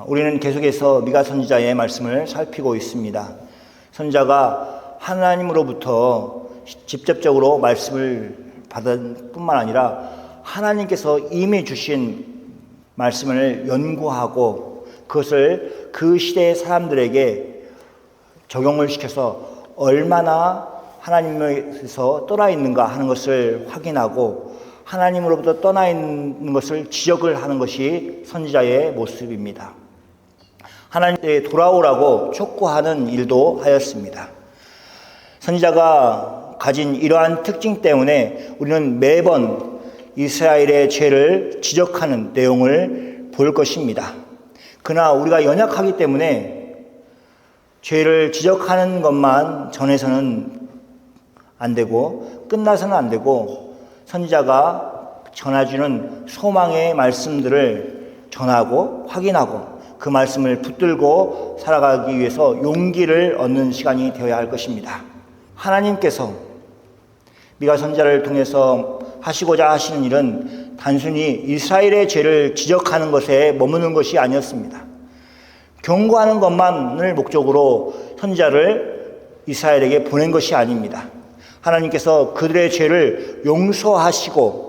우리는 계속해서 미가 선지자의 말씀을 살피고 있습니다. 선지자가 하나님으로부터 직접적으로 말씀을 받은 뿐만 아니라 하나님께서 이미 주신 말씀을 연구하고 그것을 그 시대의 사람들에게 적용을 시켜서 얼마나 하나님에서 떠나 있는가 하는 것을 확인하고 하나님으로부터 떠나 있는 것을 지적을 하는 것이 선지자의 모습입니다. 하나님께 돌아오라고 촉구하는 일도 하였습니다. 선지자가 가진 이러한 특징 때문에 우리는 매번 이스라엘의 죄를 지적하는 내용을 볼 것입니다. 그러나 우리가 연약하기 때문에 죄를 지적하는 것만 전해서는 안 되고 끝나서는 안 되고 선지자가 전해주는 소망의 말씀들을 전하고 확인하고 그 말씀을 붙들고 살아가기 위해서 용기를 얻는 시간이 되어야 할 것입니다. 하나님께서 미가 선지자를 통해서 하시고자 하시는 일은 단순히 이스라엘의 죄를 지적하는 것에 머무는 것이 아니었습니다. 경고하는 것만을 목적으로 선지자를 이스라엘에게 보낸 것이 아닙니다. 하나님께서 그들의 죄를 용서하시고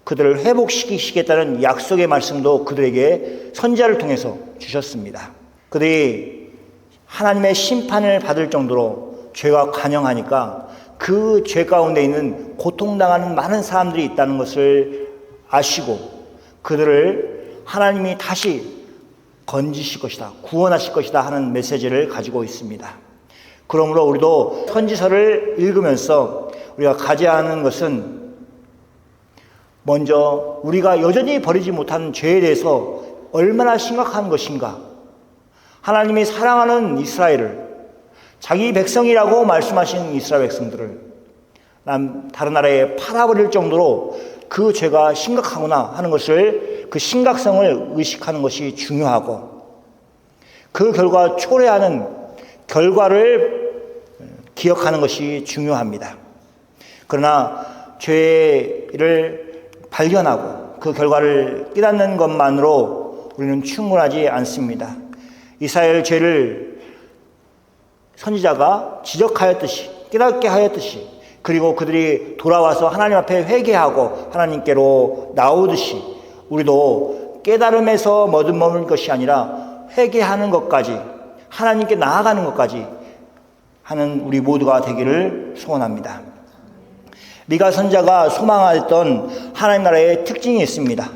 그들을 회복시키시겠다는 약속의 말씀도 그들에게 선지자를 통해서 주셨습니다. 그들이 하나님의 심판을 받을 정도로 죄가 관영하니까 그 죄 가운데 있는 고통당하는 많은 사람들이 있다는 것을 아시고 그들을 하나님이 다시 건지실 것이다, 구원하실 것이다 하는 메시지를 가지고 있습니다. 그러므로 우리도 선지서를 읽으면서 우리가 가져야 하는 것은 먼저 우리가 여전히 버리지 못하는 죄에 대해서 얼마나 심각한 것인가, 하나님이 사랑하는 이스라엘을, 자기 백성이라고 말씀하신 이스라엘 백성들을 다른 나라에 팔아버릴 정도로 그 죄가 심각하구나 하는 것을, 그 심각성을 의식하는 것이 중요하고 그 결과 초래하는 결과를 기억하는 것이 중요합니다. 그러나 죄를 발견하고 그 결과를 깨닫는 것만으로 우리는 충분하지 않습니다. 이스라엘 죄를 선지자가 지적하였듯이, 깨닫게 하였듯이, 그리고 그들이 돌아와서 하나님 앞에 회개하고 하나님께로 나오듯이 우리도 깨달음에서 머무는 것이 아니라 회개하는 것까지, 하나님께 나아가는 것까지 하는 우리 모두가 되기를 소원합니다. 미가 선지자가 소망했던 하나님 나라의 특징이 있습니다.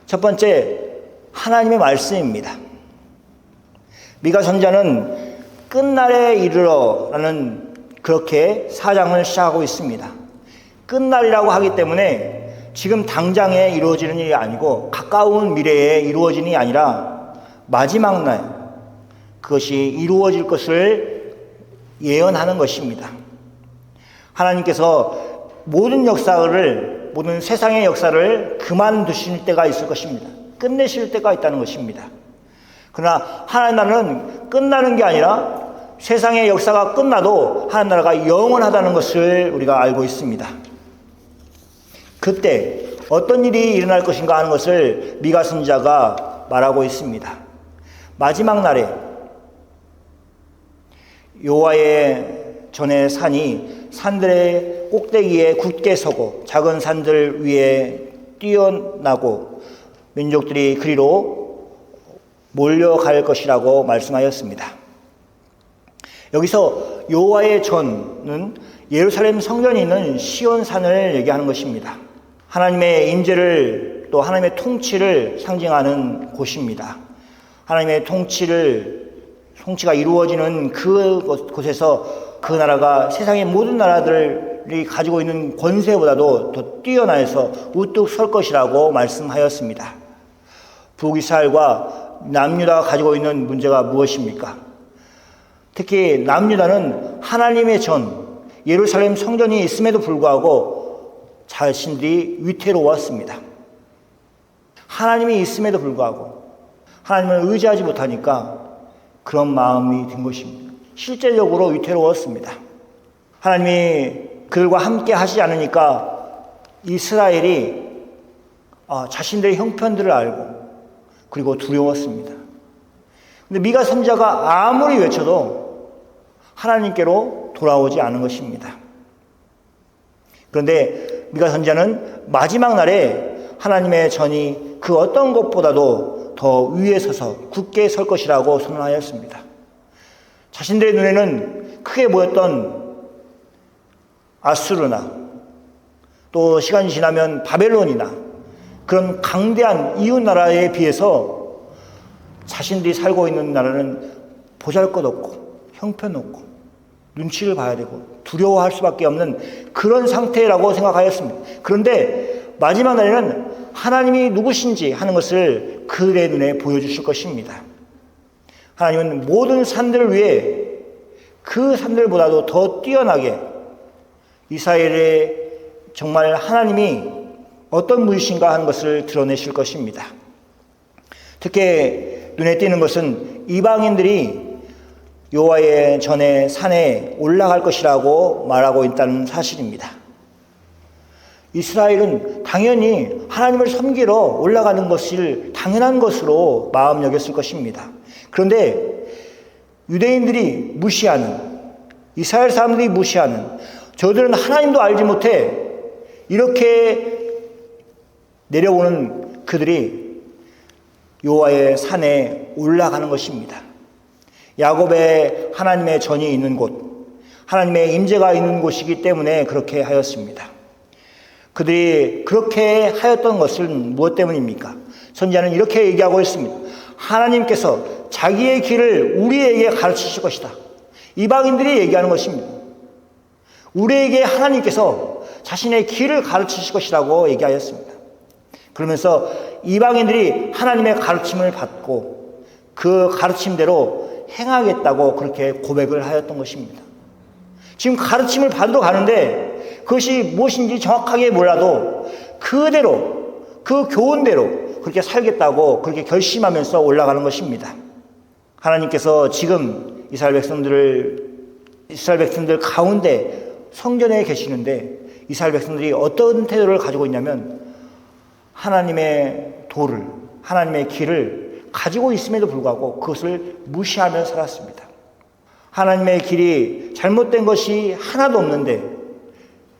첫 번째, 하나님의 말씀입니다. 미가 선지자는 끝날에 이르러라는 그렇게 사장을 시작하고 있습니다. 끝날이라고 하기 때문에 지금 당장에 이루어지는 일이 아니고 가까운 미래에 이루어지는 일이 아니라 마지막 날 그것이 이루어질 것을 예언하는 것입니다. 하나님께서 모든 역사를, 모든 세상의 역사를 그만두실 때가 있을 것입니다. 끝내실 때가 있다는 것입니다. 그러나 하나님 나라는 끝나는 게 아니라 세상의 역사가 끝나도 하나님 나라가 영원하다는 것을 우리가 알고 있습니다. 그때 어떤 일이 일어날 것인가 하는 것을 미가 선지자가 말하고 있습니다. 마지막 날에 여호와의 전의 산이 산들의 꼭대기에 굳게 서고 작은 산들 위에 뛰어나고 민족들이 그리로 몰려갈 것이라고 말씀하였습니다. 여기서 여호와의 전은 예루살렘 성전이 있는 시온산을 얘기하는 것입니다. 하나님의 임재를, 또 하나님의 통치를 상징하는 곳입니다. 하나님의 통치가 이루어지는 그곳에서 그 나라가 세상의 모든 나라들이 가지고 있는 권세보다도 더 뛰어나서 우뚝 설 것이라고 말씀하였습니다. 북이스라엘과 남유다가 가지고 있는 문제가 무엇입니까? 특히 남유다는 하나님의 전, 예루살렘 성전이 있음에도 불구하고 자신들이 위태로웠습니다. 하나님이 있음에도 불구하고 하나님을 의지하지 못하니까 그런 마음이 든 것입니다. 실제적으로 위태로웠습니다. 하나님이 그들과 함께 하시지 않으니까 이스라엘이 자신들의 형편들을 알고 그리고 두려웠습니다. 근데 미가 선지자가 아무리 외쳐도 하나님께로 돌아오지 않은 것입니다. 그런데 미가 선지자는 마지막 날에 하나님의 전이 그 어떤 것보다도 더 위에 서서 굳게 설 것이라고 선언하였습니다. 자신들의 눈에는 크게 보였던 아수르나 또 시간이 지나면 바벨론이나 그런 강대한 이웃 나라에 비해서 자신들이 살고 있는 나라는 보잘것없고 형편없고 눈치를 봐야 되고 두려워할 수밖에 없는 그런 상태라고 생각하였습니다. 그런데 마지막 날에는 하나님이 누구신지 하는 것을 그들의 눈에 보여주실 것입니다. 하나님은 모든 산들을 위해 그 산들보다도 더 뛰어나게 이스라엘의 정말 하나님이 어떤 분이신가 하는 것을 드러내실 것입니다. 특히 눈에 띄는 것은 이방인들이 여호와의 전에 산에 올라갈 것이라고 말하고 있다는 사실입니다. 이스라엘은 당연히 하나님을 섬기러 올라가는 것을 당연한 것으로 마음 여겼을 것입니다. 그런데 유대인들이 무시하는, 이스라엘 사람들이 무시하는, 저들은 하나님도 알지 못해 이렇게 내려오는 그들이 여호와의 산에 올라가는 것입니다. 야곱의 하나님의 전이 있는 곳, 하나님의 임재가 있는 곳이기 때문에 그렇게 하였습니다. 그들이 그렇게 하였던 것은 무엇 때문입니까? 선지자는 이렇게 얘기하고 있습니다. 하나님께서 자기의 길을 우리에게 가르치실 것이다. 이방인들이 얘기하는 것입니다. 우리에게 하나님께서 자신의 길을 가르치실 것이라고 얘기하였습니다. 그러면서 이방인들이 하나님의 가르침을 받고 그 가르침대로 행하겠다고 그렇게 고백을 하였던 것입니다. 지금 가르침을 받으러 가는데 그것이 무엇인지 정확하게 몰라도 그대로, 그 교훈대로 그렇게 살겠다고 그렇게 결심하면서 올라가는 것입니다. 하나님께서 지금 이스라엘 백성들 가운데 성전에 계시는데 이스라엘 백성들이 어떤 태도를 가지고 있냐면 하나님의 도를, 하나님의 길을 가지고 있음에도 불구하고 그것을 무시하며 살았습니다. 하나님의 길이 잘못된 것이 하나도 없는데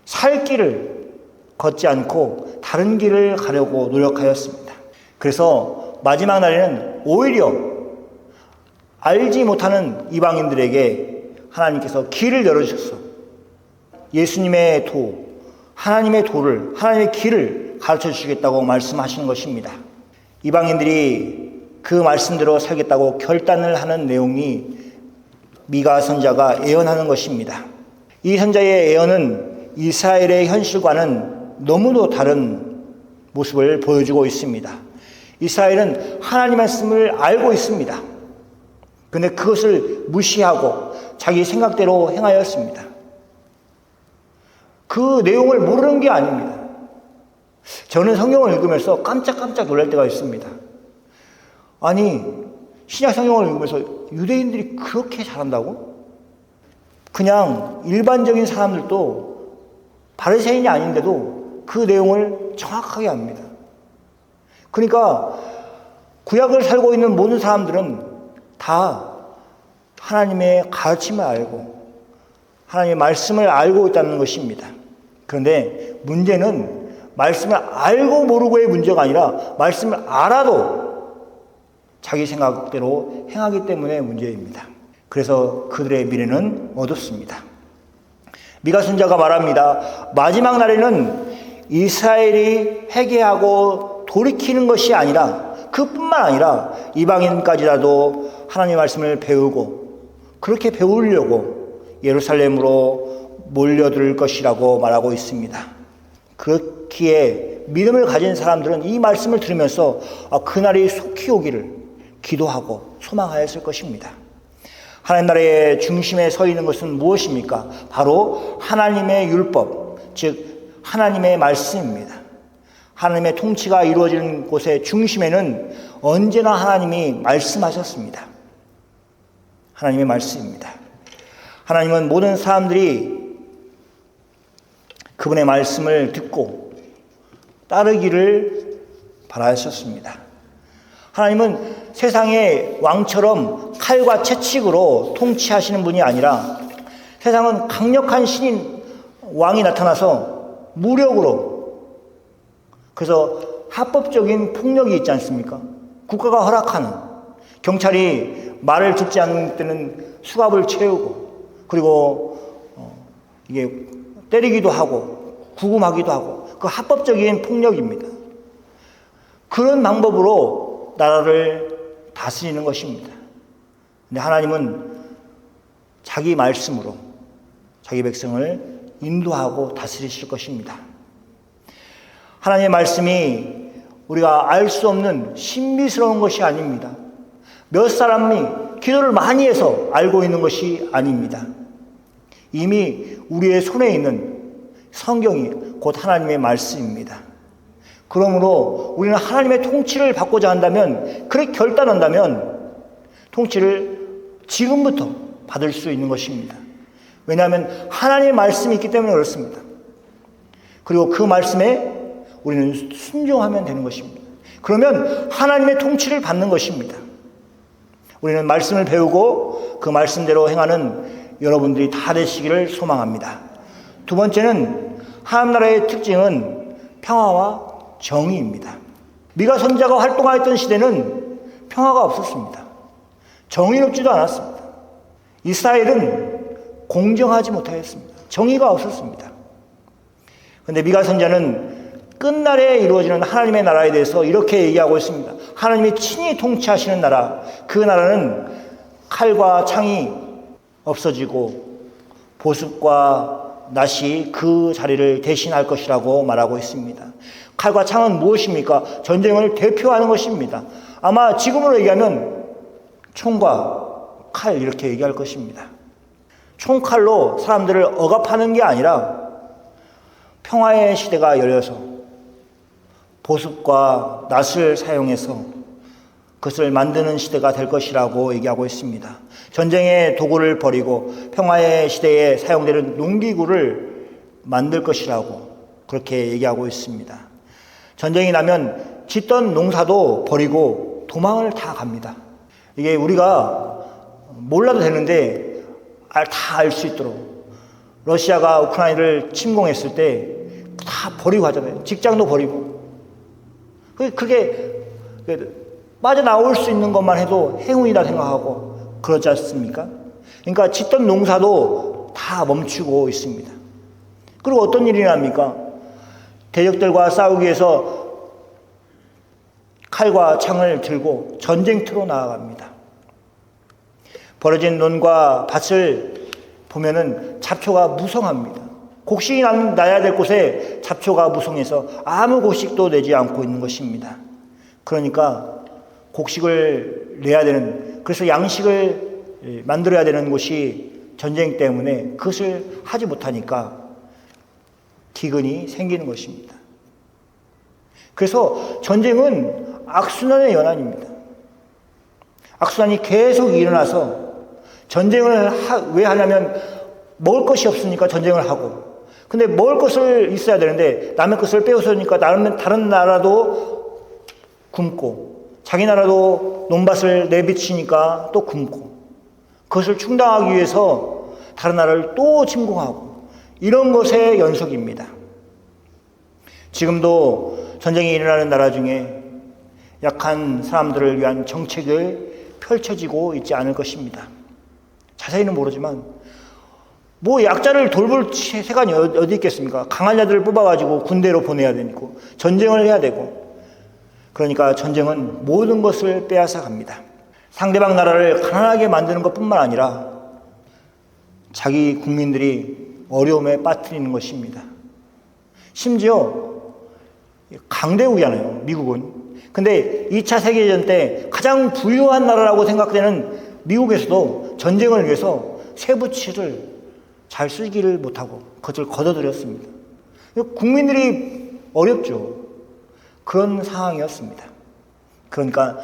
살 길을 걷지 않고 다른 길을 가려고 노력하였습니다. 그래서 마지막 날에는 오히려 알지 못하는 이방인들에게 하나님께서 길을 열어주셔서 예수님의 도, 하나님의 도를, 하나님의 길을 가르쳐 주시겠다고 말씀하시는 것입니다. 이방인들이 그 말씀대로 살겠다고 결단을 하는 내용이 미가 선지자가 예언하는 것입니다. 이 선지자의 예언은 이스라엘의 현실과는 너무도 다른 모습을 보여주고 있습니다. 이스라엘은 하나님의 말씀을 알고 있습니다. 그런데 그것을 무시하고 자기 생각대로 행하였습니다. 그 내용을 모르는 게 아닙니다. 저는 성경을 읽으면서 깜짝깜짝 놀랄 때가 있습니다. 아니, 신약 성경을 읽으면서 유대인들이 그렇게 잘한다고? 그냥 일반적인 사람들도 바리새인이 아닌데도 그 내용을 정확하게 압니다. 그러니까 구약을 살고 있는 모든 사람들은 다 하나님의 가르침을 알고 하나님의 말씀을 알고 있다는 것입니다. 그런데 문제는 말씀을 알고 모르고의 문제가 아니라 말씀을 알아도 자기 생각대로 행하기 때문에 문제입니다. 그래서 그들의 미래는 어둡습니다. 미가 선지자가 말합니다. 마지막 날에는 이스라엘이 회개하고 돌이키는 것이 아니라 그뿐만 아니라 이방인까지라도 하나님의 말씀을 배우고 그렇게 배우려고 예루살렘으로 몰려들 것이라고 말하고 있습니다. 그렇기에 믿음을 가진 사람들은 이 말씀을 들으면서 그날이 속히 오기를 기도하고 소망하였을 것입니다. 하나님 나라의 중심에 서 있는 것은 무엇입니까? 바로 하나님의 율법, 즉 하나님의 말씀입니다. 하나님의 통치가 이루어지는 곳의 중심에는 언제나 하나님이 말씀하셨습니다. 하나님의 말씀입니다. 하나님은 모든 사람들이 그분의 말씀을 듣고 따르기를 바라셨습니다. 하나님은 세상의 왕처럼 칼과 채찍으로 통치하시는 분이 아니라 세상은 강력한 신인 왕이 나타나서 무력으로, 그래서 합법적인 폭력이 있지 않습니까? 국가가 허락하는, 경찰이 말을 듣지 않는 때는 수갑을 채우고, 그리고 이게 때리기도 하고 구금하기도 하고, 그 합법적인 폭력입니다. 그런 방법으로 나라를 다스리는 것입니다. 근데 하나님은 자기 말씀으로 자기 백성을 인도하고 다스리실 것입니다. 하나님의 말씀이 우리가 알 수 없는 신비스러운 것이 아닙니다. 몇 사람이 기도를 많이 해서 알고 있는 것이 아닙니다. 이미 우리의 손에 있는 성경이 곧 하나님의 말씀입니다. 그러므로 우리는 하나님의 통치를 받고자 한다면, 그렇게 결단한다면 통치를 지금부터 받을 수 있는 것입니다. 왜냐하면 하나님의 말씀이 있기 때문에 그렇습니다. 그리고 그 말씀에 우리는 순종하면 되는 것입니다. 그러면 하나님의 통치를 받는 것입니다. 우리는 말씀을 배우고 그 말씀대로 행하는 여러분들이 다 되시기를 소망합니다. 두 번째는 하나님 나라의 특징은 평화와 정의입니다. 미가 선지자가 활동하였던 시대는 평화가 없었습니다. 정의롭지도 않았습니다. 이스라엘은 공정하지 못하였습니다. 정의가 없었습니다. 그런데 미가 선지자는 끝날에 이루어지는 하나님의 나라에 대해서 이렇게 얘기하고 있습니다. 하나님이 친히 통치하시는 나라, 그 나라는 칼과 창이 없어지고 보습과 낫이 그 자리를 대신할 것이라고 말하고 있습니다. 칼과 창은 무엇입니까? 전쟁을 대표하는 것입니다. 아마 지금으로 얘기하면 총과 칼, 이렇게 얘기할 것입니다. 총칼로 사람들을 억압하는 게 아니라 평화의 시대가 열려서 보습과 낫을 사용해서 그것을 만드는 시대가 될 것이라고 얘기하고 있습니다. 전쟁의 도구를 버리고 평화의 시대에 사용되는 농기구를 만들 것이라고 그렇게 얘기하고 있습니다. 전쟁이 나면 짓던 농사도 버리고 도망을 다 갑니다. 이게 우리가 몰라도 되는데 다 알 수 있도록, 러시아가 우크라이나를 침공했을 때 다 버리고 하잖아요. 직장도 버리고. 그게 빠져나올 수 있는 것만 해도 행운이라 생각하고 그러지 않습니까? 그러니까 짓던 농사도 다 멈추고 있습니다. 그리고 어떤 일이 납니까? 대적들과 싸우기 위해서 칼과 창을 들고 전쟁터로 나아갑니다. 버려진 논과 밭을 보면은 잡초가 무성합니다. 곡식이 나야 될 곳에 잡초가 무성해서 아무 곡식도 내지 않고 있는 것입니다. 그러니까 곡식을 내야 되는, 그래서 양식을 만들어야 되는 곳이 전쟁 때문에 그것을 하지 못하니까 기근이 생기는 것입니다. 그래서 전쟁은 악순환의 연안입니다. 악순환이 계속 일어나서, 전쟁을 왜 하냐면 먹을 것이 없으니까 전쟁을 하고, 근데 먹을 것을 있어야 되는데 남의 것을 빼앗으니까 다른 나라도 굶고, 자기 나라도 논밭을 내비치니까 또 굶고, 그것을 충당하기 위해서 다른 나라를 또 침공하고, 이런 것의 연속입니다. 지금도 전쟁이 일어나는 나라 중에 약한 사람들을 위한 정책을 펼쳐지고 있지 않을 것입니다. 자세히는 모르지만 약자를 돌볼 세간이 어디 있겠습니까? 강한 자들을 뽑아가지고 군대로 보내야 되고 전쟁을 해야 되고, 그러니까 전쟁은 모든 것을 빼앗아 갑니다. 상대방 나라를 가난하게 만드는 것뿐만 아니라 자기 국민들이 어려움에 빠뜨리는 것입니다. 심지어 강대국이잖아요, 미국은. 근데 2차 세계대전 때 가장 부유한 나라라고 생각되는 미국에서도 전쟁을 위해서 세부치를 잘 쓰기를 못하고 그것을 걷어들였습니다. 국민들이 어렵죠. 그런 상황이었습니다. 그러니까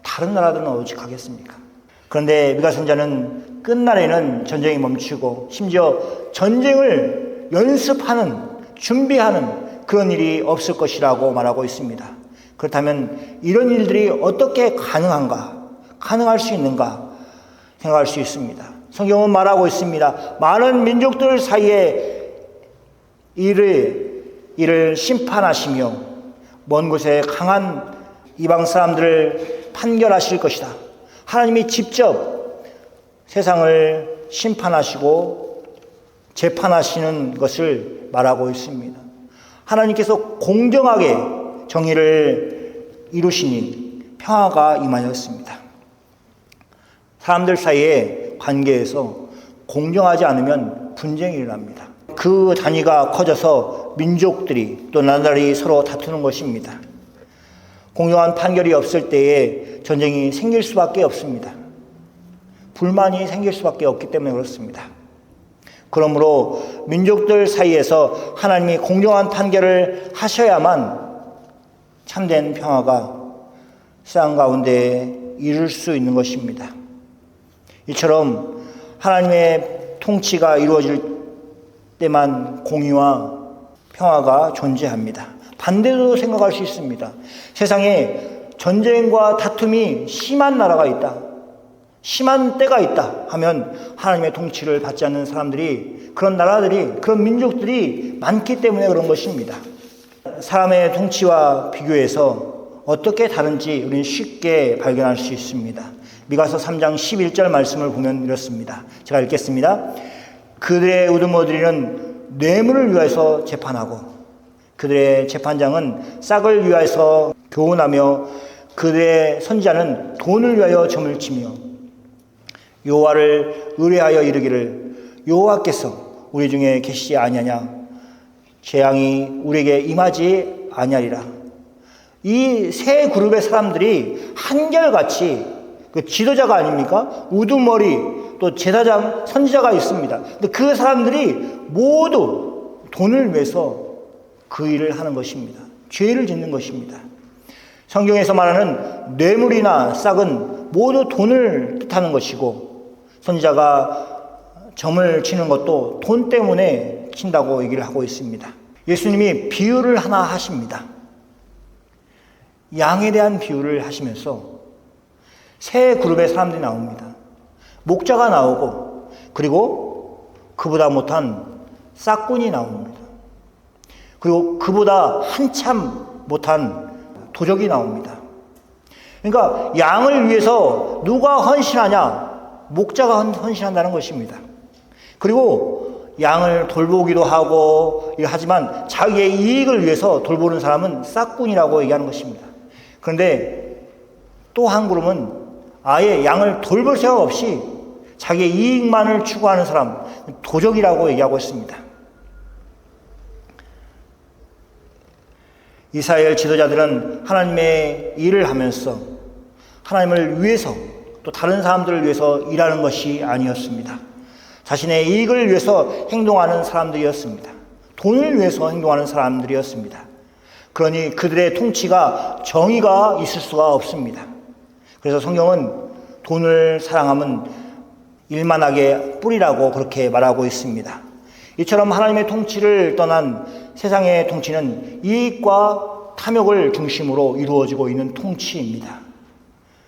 다른 나라들은 오직하겠습니까? 그런데 미가 선지자는 끝날에는 전쟁이 멈추고 심지어 전쟁을 연습하는, 준비하는 그런 일이 없을 것이라고 말하고 있습니다. 그렇다면 이런 일들이 어떻게 가능할 수 있는가 생각할 수 있습니다. 성경은 말하고 있습니다. 많은 민족들 사이에 이를 심판하시며 먼 곳에 강한 이방 사람들을 판결하실 것이다. 하나님이 직접 세상을 심판하시고 재판하시는 것을 말하고 있습니다. 하나님께서 공정하게 정의를 이루시니 평화가 임하였습니다. 사람들 사이의 관계에서 공정하지 않으면 분쟁이 일어납니다. 그 단위가 커져서 민족들이 또 나라들이 서로 다투는 것입니다. 공정한 판결이 없을 때에 전쟁이 생길 수밖에 없습니다. 불만이 생길 수밖에 없기 때문에 그렇습니다. 그러므로 민족들 사이에서 하나님이 공정한 판결을 하셔야만 참된 평화가 세상 가운데 이룰 수 있는 것입니다. 이처럼 하나님의 통치가 이루어질 때만 공의와 평화가 존재합니다. 반대로 생각할 수 있습니다. 세상에 전쟁과 다툼이 심한 나라가 있다, 심한 때가 있다 하면 하나님의 통치를 받지 않는 사람들이, 그런 나라들이, 그런 민족들이 많기 때문에 그런 것입니다. 사람의 통치와 비교해서 어떻게 다른지 우리는 쉽게 발견할 수 있습니다. 미가서 3장 11절 말씀을 보면 이렇습니다. 제가 읽겠습니다. 그들의 우두머리는 뇌물을 위하여서 재판하고 그들의 재판장은 싹을 위하여서 교훈하며 그들의 선지자는 돈을 위하여 점을 치며 여호와를 의뢰하여 이르기를 여호와께서 우리 중에 계시지 아니하냐, 재앙이 우리에게 임하지 아니하리라. 이 세 그룹의 사람들이 한결같이 그 지도자가 아닙니까? 우두머리 또 제사장 선지자가 있습니다. 근데 그 사람들이 모두 돈을 위해서 그 일을 하는 것입니다. 죄를 짓는 것입니다. 성경에서 말하는 뇌물이나 싹은 모두 돈을 뜻하는 것이고, 선지자가 점을 치는 것도 돈 때문에 친다고 얘기를 하고 있습니다. 예수님이 비유를 하나 하십니다. 양에 대한 비유를 하시면서 세 그룹의 사람들이 나옵니다. 목자가 나오고, 그리고 그보다 못한 싹꾼이 나옵니다. 그리고 그보다 한참 못한 도적이 나옵니다. 그러니까 양을 위해서 누가 헌신하냐? 목자가 헌신한다는 것입니다. 그리고 양을 돌보기도 하고 하지만 자기의 이익을 위해서 돌보는 사람은 싹꾼이라고 얘기하는 것입니다. 그런데 또 한 그룹은 아예 양을 돌볼 생각 없이 자기의 이익만을 추구하는 사람, 도적이라고 얘기하고 있습니다. 이스라엘 지도자들은 하나님의 일을 하면서 하나님을 위해서 또 다른 사람들을 위해서 일하는 것이 아니었습니다. 자신의 이익을 위해서 행동하는 사람들이었습니다. 돈을 위해서 행동하는 사람들이었습니다. 그러니 그들의 통치가 정의가 있을 수가 없습니다. 그래서 성경은 돈을 사랑하면 일만하게 뿌리라고 그렇게 말하고 있습니다. 이처럼 하나님의 통치를 떠난 세상의 통치는 이익과 탐욕을 중심으로 이루어지고 있는 통치입니다.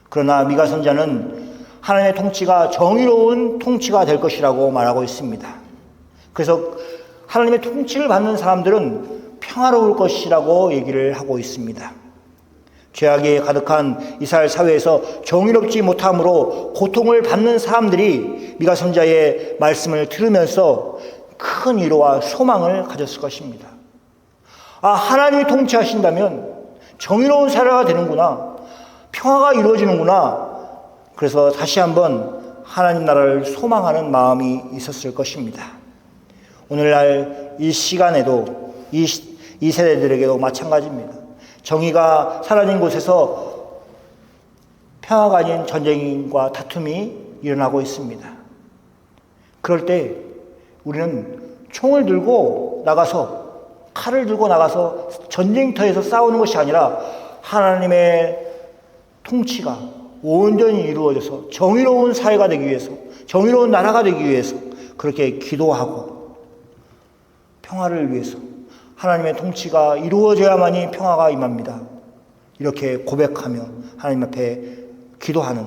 그러나 미가 선지자는 하나님의 통치가 정의로운 통치가 될 것이라고 말하고 있습니다. 그래서 하나님의 통치를 받는 사람들은 평화로울 것이라고 얘기를 하고 있습니다. 죄악이 가득한 이스라엘 사회에서 정의롭지 못함으로 고통을 받는 사람들이 미가 선지자의 말씀을 들으면서 큰 위로와 소망을 가졌을 것입니다. 아, 하나님이 통치하신다면 정의로운 사회가 되는구나, 평화가 이루어지는구나. 그래서 다시 한번 하나님 나라를 소망하는 마음이 있었을 것입니다. 오늘날 이 시간에도 이 세대들에게도 마찬가지입니다. 정의가 사라진 곳에서 평화가 아닌 전쟁과 다툼이 일어나고 있습니다. 그럴 때 우리는 총을 들고 나가서, 칼을 들고 나가서 전쟁터에서 싸우는 것이 아니라 하나님의 통치가 온전히 이루어져서 정의로운 사회가 되기 위해서, 정의로운 나라가 되기 위해서 그렇게 기도하고 평화를 위해서 하나님의 통치가 이루어져야만이 평화가 임합니다. 이렇게 고백하며 하나님 앞에 기도하는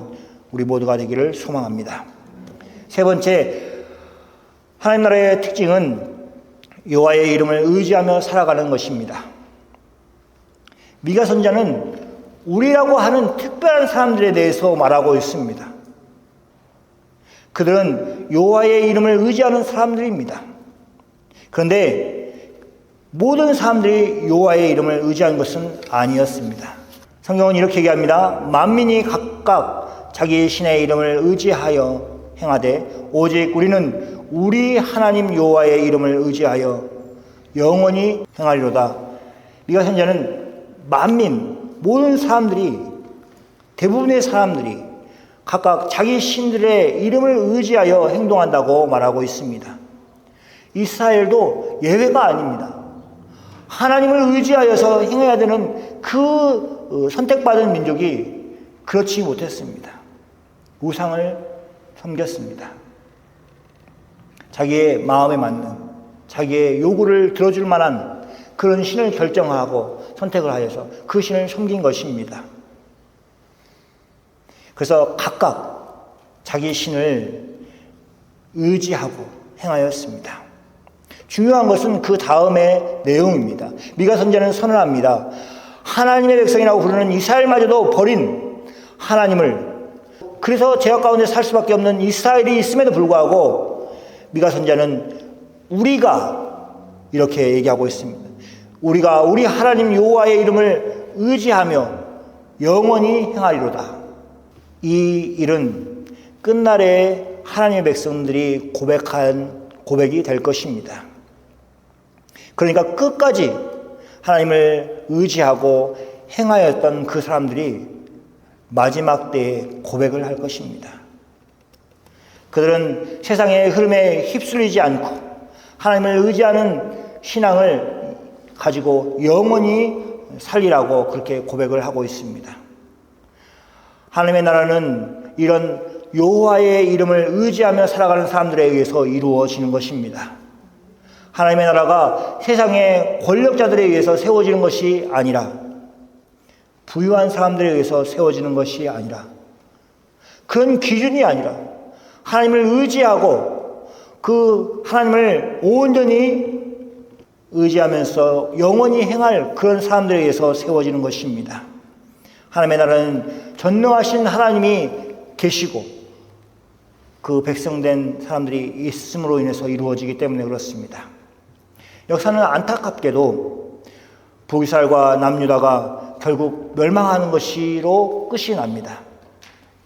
우리 모두가 되기를 소망합니다. 세 번째, 하나님 나라의 특징은 여호와의 이름을 의지하며 살아가는 것입니다. 미가 선지자는 우리라고 하는 특별한 사람들에 대해서 말하고 있습니다. 그들은 여호와의 이름을 의지하는 사람들입니다. 그런데 모든 사람들이 여호와의 이름을 의지하는 것은 아니었습니다. 성경은 이렇게 얘기합니다. 만민이 각각 자기 신의 이름을 의지하여 행하되 오직 우리는 우리 하나님 여호와의 이름을 의지하여 영원히 행하리로다. 미가 선지자는 만민, 모든 사람들이, 대부분의 사람들이 각각 자기 신들의 이름을 의지하여 행동한다고 말하고 있습니다. 이스라엘도 예외가 아닙니다. 하나님을 의지하여서 행해야 되는 그 선택받은 민족이 그렇지 못했습니다. 우상을 섬겼습니다. 자기의 마음에 맞는, 자기의 요구를 들어줄 만한 그런 신을 결정하고 선택을 하여서 그 신을 섬긴 것입니다. 그래서 각각 자기 신을 의지하고 행하였습니다. 중요한 것은 그 다음의 내용입니다. 미가 선지자는 선언합니다. 하나님의 백성이라고 부르는 이스라엘마저도 버린 하나님을, 그래서 죄악 가운데 살 수밖에 없는 이스라엘이 있음에도 불구하고 미가 선지자는 우리가 이렇게 얘기하고 있습니다. 우리가 우리 하나님 여호와의 이름을 의지하며 영원히 행하리로다. 이 일은 끝날에 하나님의 백성들이 고백한 고백이 될 것입니다. 그러니까 끝까지 하나님을 의지하고 행하였던 그 사람들이 마지막 때에 고백을 할 것입니다. 그들은 세상의 흐름에 휩쓸리지 않고 하나님을 의지하는 신앙을 가지고 영원히 살리라고 그렇게 고백을 하고 있습니다. 하나님의 나라는 이런 여호와의 이름을 의지하며 살아가는 사람들에 의해서 이루어지는 것입니다. 하나님의 나라가 세상의 권력자들에 의해서 세워지는 것이 아니라, 부유한 사람들에 의해서 세워지는 것이 아니라, 그런 기준이 아니라 하나님을 의지하고 그 하나님을 온전히 의지하면서 영원히 행할 그런 사람들에 의해서 세워지는 것입니다. 하나님의 나라는 전능하신 하나님이 계시고 그 백성된 사람들이 있음으로 인해서 이루어지기 때문에 그렇습니다. 역사는 안타깝게도 북이스라엘과 남유다가 결국 멸망하는 것으로 끝이 납니다.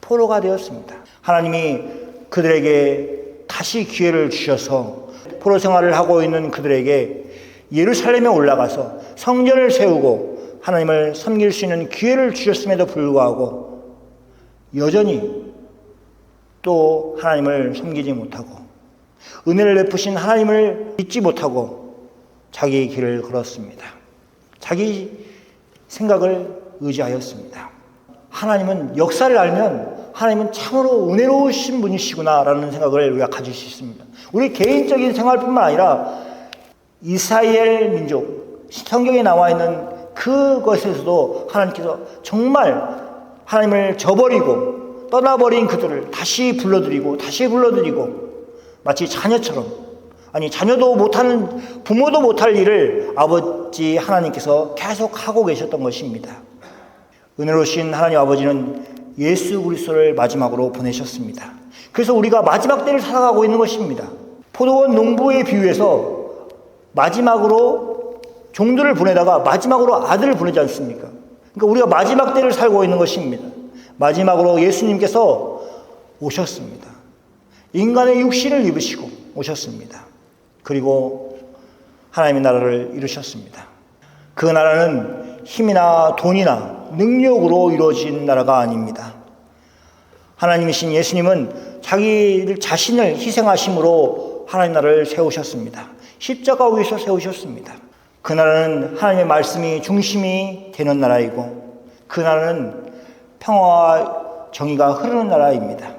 포로가 되었습니다. 하나님이 그들에게 다시 기회를 주셔서 포로 생활을 하고 있는 그들에게 예루살렘에 올라가서 성전을 세우고 하나님을 섬길 수 있는 기회를 주셨음에도 불구하고 여전히 또 하나님을 섬기지 못하고 은혜를 베푸신 하나님을 믿지 못하고 자기의 길을 걸었습니다. 자기 생각을 의지하였습니다. 하나님은 역사를 알면 하나님은 참으로 은혜로우신 분이시구나라는 생각을 우리가 가질 수 있습니다. 우리 개인적인 생활뿐만 아니라 이스라엘 민족, 성경에 나와 있는 그것에서도 하나님께서 정말 하나님을 저버리고 떠나버린 그들을 다시 불러들이고 마치 자녀처럼, 아니 자녀도 못하는, 부모도 못할 일을 아버지 하나님께서 계속 하고 계셨던 것입니다. 은혜로우신 하나님 아버지는 예수 그리스도를 마지막으로 보내셨습니다. 그래서 우리가 마지막 때를 살아가고 있는 것입니다. 포도원 농부에 비유해서 마지막으로 종들을 보내다가 마지막으로 아들을 보내지 않습니까? 그러니까 우리가 마지막 때를 살고 있는 것입니다. 마지막으로 예수님께서 오셨습니다. 인간의 육신을 입으시고 오셨습니다. 그리고 하나님의 나라를 이루셨습니다. 그 나라는 힘이나 돈이나 능력으로 이루어진 나라가 아닙니다. 하나님이신 예수님은 자기 자신을 희생하심으로 하나님 나라를 세우셨습니다. 십자가 위에서 세우셨습니다. 그 나라는 하나님의 말씀이 중심이 되는 나라이고 그 나라는 평화와 정의가 흐르는 나라입니다.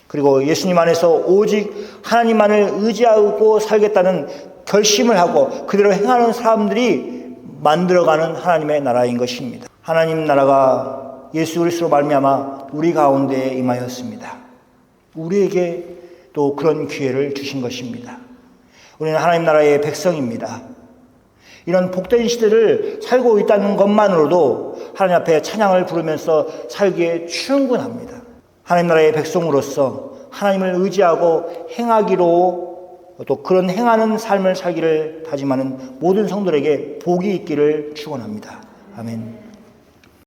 그리고 예수님 안에서 오직 하나님만을 의지하고 살겠다는 결심을 하고 그대로 행하는 사람들이 만들어가는 하나님의 나라인 것입니다. 하나님 나라가 예수 그리스도로 말미암아 우리 가운데에 임하였습니다. 우리에게 또 그런 기회를 주신 것입니다. 우리는 하나님 나라의 백성입니다. 이런 복된 시대를 살고 있다는 것만으로도 하나님 앞에 찬양을 부르면서 살기에 충분합니다. 하나님 나라의 백성으로서 하나님을 의지하고 행하기로 또 그런 행하는 삶을 살기를 다짐하는 모든 성도들에게 복이 있기를 축원합니다. 아멘.